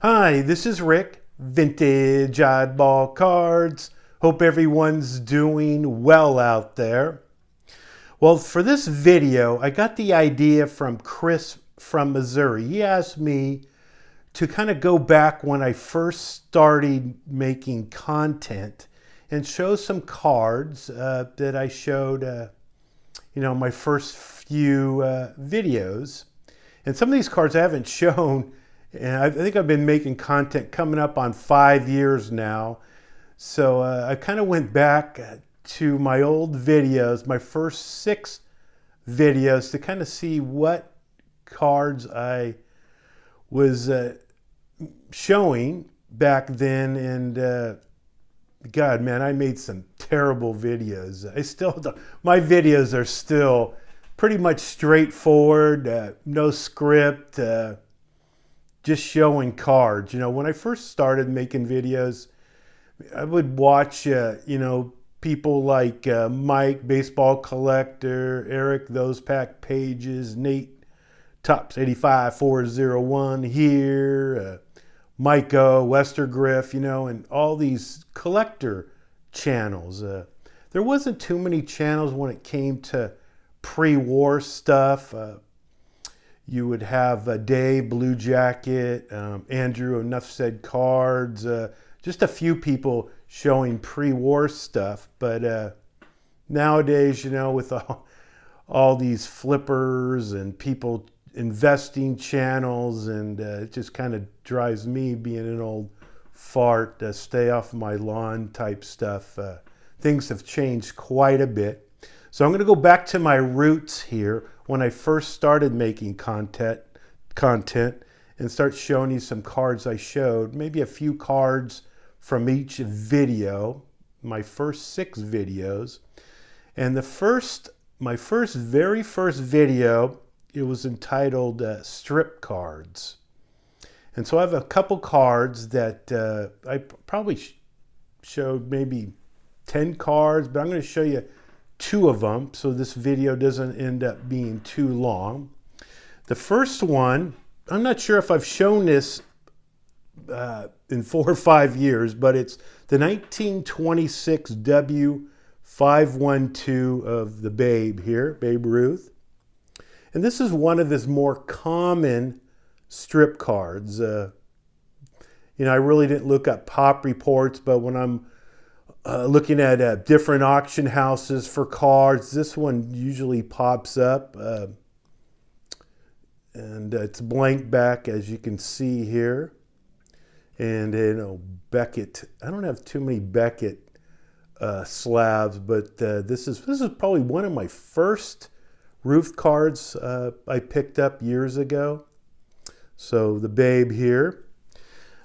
Hi, this is Rick, Vintage Oddball Cards. Hope everyone's doing well out there. Well, for this video, I got the idea from Chris from Missouri. He asked me to kind of go back when I first started making content and show some cards that I showed, my first few videos. And some of these cards I haven't shown, and I think I've been making content coming up on 5 years now. So I kind of went back to my old videos, my first 6 videos, to kind of see what cards I was showing back then. And God, man, I made some terrible videos. My videos are still pretty much straightforward, no script, just showing cards. When I first started making videos, I would watch, people like Mike, Baseball Collector, Eric, Those Pack Pages, Nate, Tops 85 401 here, Micah, Westergriff, and all these collector channels. There wasn't too many channels when it came to pre-war stuff. You would have Dave, Blue Jacket, Andrew, Enough Said Cards, just a few people showing pre-war stuff. But nowadays, with all these flippers and people investing channels, and it just kind of drives me, being an old fart, stay off my lawn type stuff. Things have changed quite a bit. So I'm going to go back to my roots here when I first started making content and start showing you some cards I showed, maybe a few cards from each video, my first 6 videos. And my very first video, it was entitled Strip Cards. And so I have a couple cards that I probably showed maybe 10 cards, but I'm going to show you 2 of them so this video doesn't end up being too long. The first one, I'm not sure if I've shown this in 4 or 5 years, but it's the 1926 W512 of the Babe here, Babe Ruth. And this is one of his more common strip cards. I really didn't look up pop reports, but when I'm looking at different auction houses for cards, this one usually pops up. And it's blank back, as you can see here. And Beckett, I don't have too many Beckett slabs, but this is probably one of my first Ruth cards I picked up years ago. So the Babe here.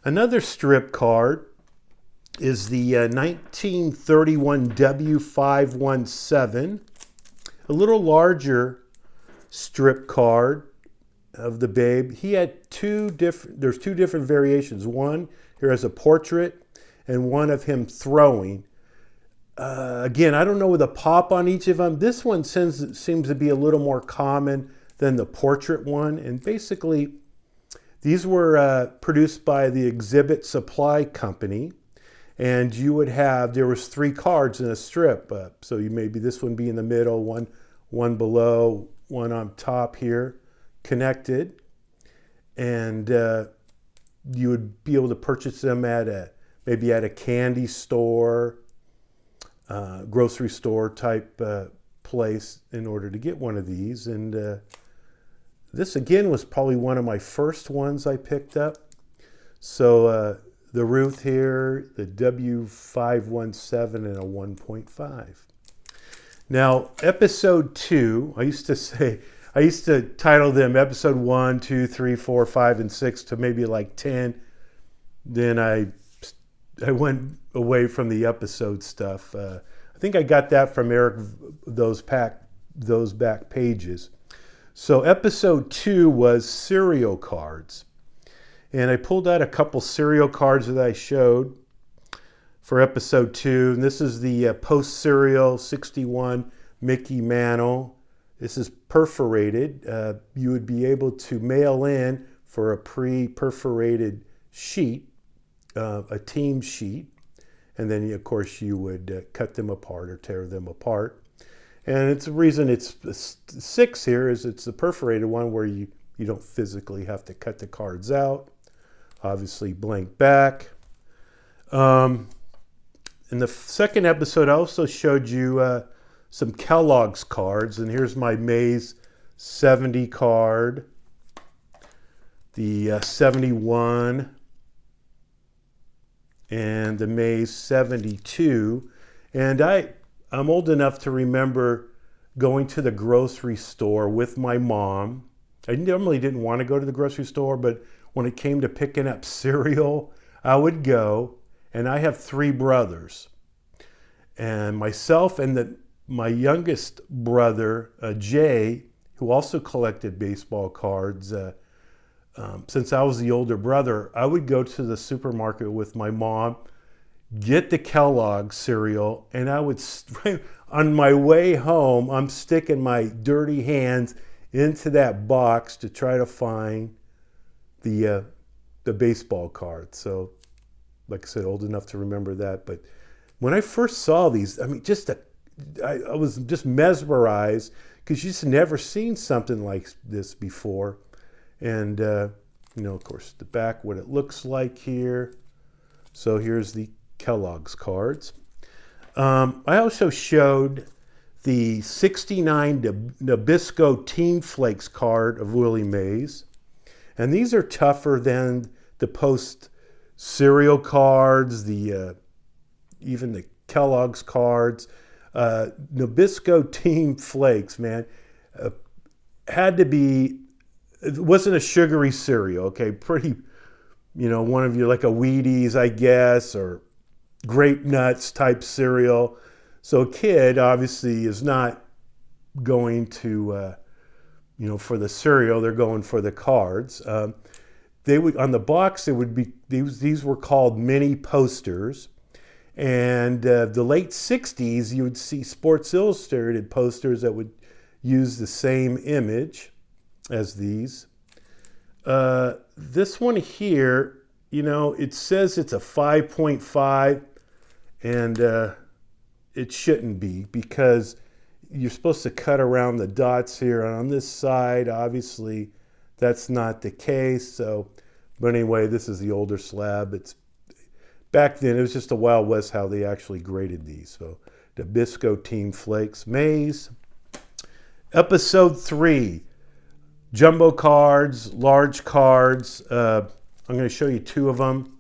Another strip card is the 1931 W517, a little larger strip card of the Babe. He had there's two different variations. One here has a portrait and one of him throwing. Again, I don't know the pop on each of them. This one seems to be a little more common than the portrait one. And basically, these were produced by the Exhibit Supply Company. And you would have, there was 3 cards in a strip. So maybe this one be in the middle, one below, one on top here, connected. And you would be able to purchase them maybe at a candy store, grocery store type place in order to get one of these. And this again was probably one of my first ones I picked up. So the Ruth here, the W517 and a 1.5. Now, episode 2, I used to title them episode 1, 2, 3, 4, 5, and 6 to maybe like 10. Then I went away from the episode stuff. I think I got that from Eric, those back pages. So episode 2 was serial cards. And I pulled out a couple serial cards that I showed for episode 2. And this is the post-serial 61 Mickey Mantle. This is perforated. You would be able to mail in for a pre-perforated sheet, a team sheet, and then of course you would cut them apart or tear them apart. And it's the reason it's 6 here is it's the perforated one where you don't physically have to cut the cards out. Obviously blank back. In the second episode, I also showed you some Kellogg's cards, and here's my Mays 70 card, the 71, and the Mays 72. And I'm old enough to remember going to the grocery store with my mom. I normally didn't want to go to the grocery store, but when it came to picking up cereal, I would go. And I have 3 brothers. And myself and my youngest brother, Jay, who also collected baseball cards, since I was the older brother, I would go to the supermarket with my mom, get the Kellogg cereal, and I would, on my way home, I'm sticking my dirty hands into that box to try to find the baseball card. So, like I said, old enough to remember that. But when I first saw these, I mean, I was just mesmerized because you just never seen something like this before. And, of course, the back, what it looks like here. So here's the Kellogg's cards. I also showed the 69 Nabisco Team Flakes card of Willie Mays. And these are tougher than the post cereal cards, even the Kellogg's cards. Nabisco Team Flakes, man, had to be, it wasn't a sugary cereal, okay? Pretty, one of you, like a Wheaties, I guess, or Grape Nuts type cereal. So a kid obviously is not going to, for the cereal, they're going for the cards. They would, on the box, it would be, these were called mini posters. And the late 60s, you would see Sports Illustrated posters that would use the same image as these. This one here, it says it's a 5.5, and it shouldn't be, because you're supposed to cut around the dots here. And on this side, obviously, that's not the case. So, but anyway, this is the older slab. Back then, it was just a Wild West how they actually graded these. So, Nabisco Team Flakes Mays. Episode 3, jumbo cards, large cards. I'm going to show you 2 of them.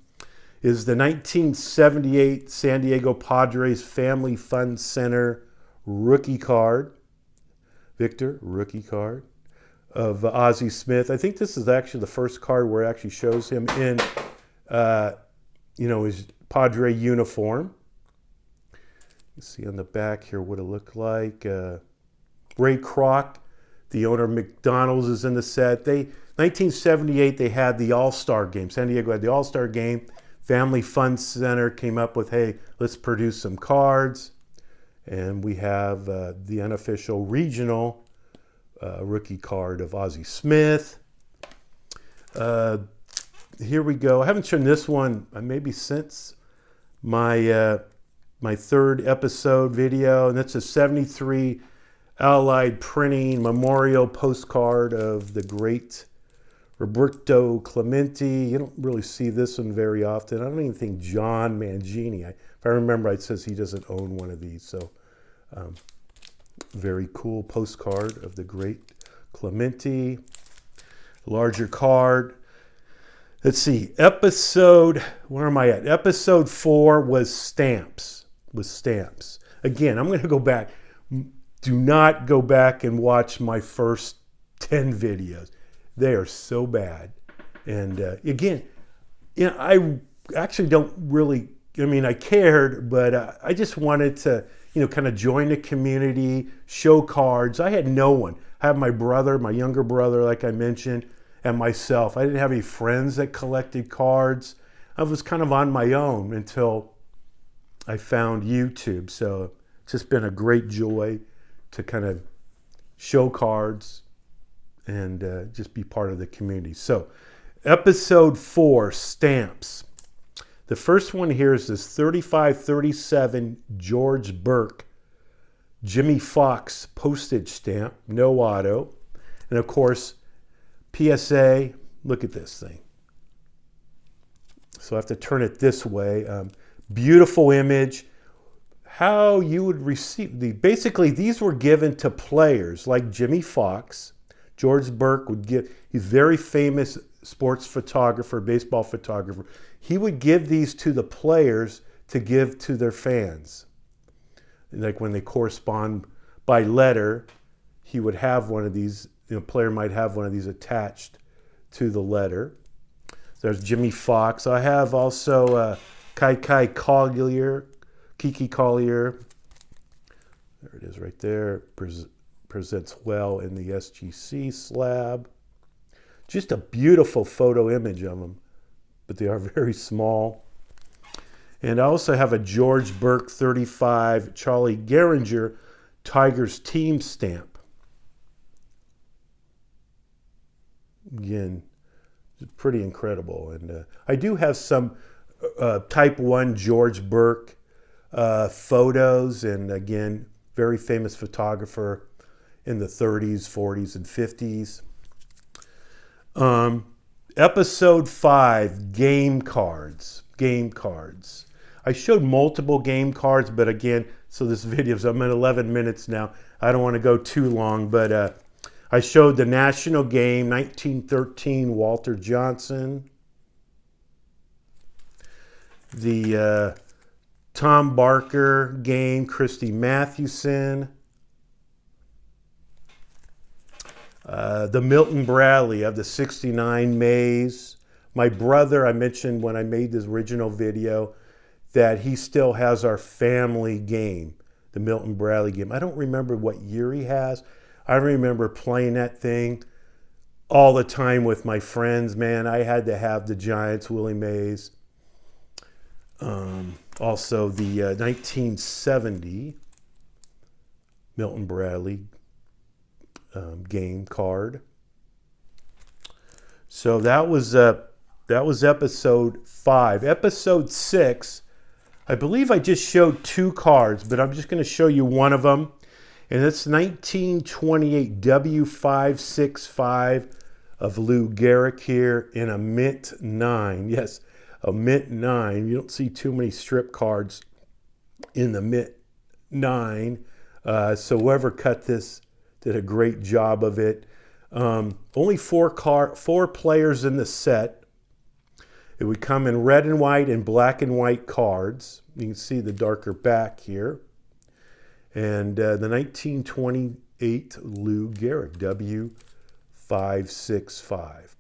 Is the 1978 San Diego Padres Family Fun Center rookie card. Victor, rookie card of Ozzie Smith. I think this is actually the first card where it actually shows him in, his Padre uniform. You see on the back here what it looked like. Ray Kroc, the owner of McDonald's, is in the set. 1978, they had the All-Star Game. San Diego had the All-Star Game. Family Fun Center came up with, hey, let's produce some cards. And we have the unofficial regional rookie card of Ozzie Smith. Here we go. I haven't shown this one maybe since my my 3rd episode video, and that's a 73 Allied Printing memorial postcard of the great Roberto Clemente. You don't really see this one very often. I don't even think John Mangini. If I remember, it says he doesn't own one of these. So very cool postcard of the great Clemente. Larger card. Let's see. Where am I at? Episode 4 was stamps. Again, I'm going to go back. Do not go back and watch my first 10 videos. They are so bad. And again, I actually don't really, I cared, but I just wanted to, kind of join the community, show cards. I had no one. I have my brother, my younger brother, like I mentioned, and myself. I didn't have any friends that collected cards. I was kind of on my own until I found YouTube. So it's just been a great joy to kind of show cards and just be part of the community. So Episode 4, stamps. The first one here is this 3537 George Burke Jimmy Fox postage stamp, no auto. And of course, PSA, look at this thing. So I have to turn it this way. Beautiful image. How you would receive these. Basically, these were given to players like Jimmy Fox. George Burke would give, he's a very famous sports photographer, baseball photographer. He would give these to the players to give to their fans. Like when they correspond by letter, he would have one of these, a player might have one of these attached to the letter. There's Jimmy Fox. I have also Kiki Collier. There it is right there. Presents well in the SGC slab. Just a beautiful photo image of them, but they are very small. And I also have a George Burke 35 Charlie Gehringer Tigers team stamp. Again, pretty incredible. And I do have some type 1 George Burke photos. And again, very famous photographer in the 30s, 40s, and 50s. Episode 5, game cards. Game cards. I showed multiple game cards, but again, so this video's, I'm at 11 minutes now. I don't want to go too long, but I showed the national game, 1913, Walter Johnson. The Tom Barker game, Christy Mathewson. The Milton Bradley of the 69 Mays. My brother, I mentioned when I made this original video that he still has our family game, the Milton Bradley game. I don't remember what year he has. I remember playing that thing all the time with my friends, man. I had to have the Giants, Willie Mays. Also the 1970 Milton Bradley game card. So that was episode 5. Episode 6, I believe I just showed 2 cards, but I'm just going to show you one of them. And it's 1928 W565 of Lou Gehrig here in a mint 9. Yes, a mint 9. You don't see too many strip cards in the mint 9. So whoever cut this did a great job of it. Only 4 players in the set. It would come in red and white and black and white cards. You can see the darker back here. And the 1928 Lou Gehrig, W565.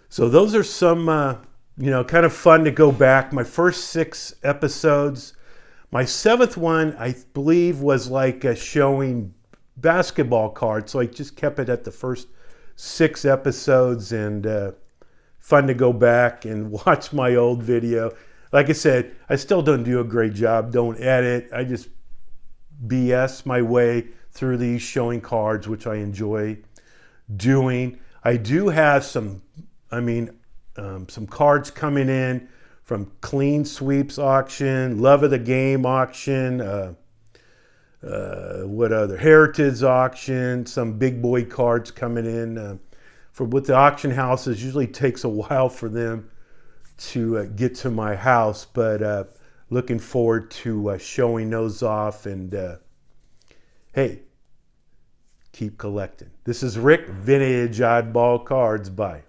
So those are some, kind of fun to go back. My first 6 episodes. My 7th one, I believe, was like showing basketball cards. So I just kept it at the first 6 episodes, and fun to go back and watch my old video. Like I said, I still don't do a great job. Don't edit. I just BS my way through these showing cards, which I enjoy doing. I do have some cards coming in from Clean Sweeps auction, Love of the Game auction, what other? Heritage auction, some big boy cards coming in. With the auction houses, usually takes a while for them to get to my house, but looking forward to showing those off. And hey, keep collecting. This is Rick, Vintage Oddball Cards. Bye.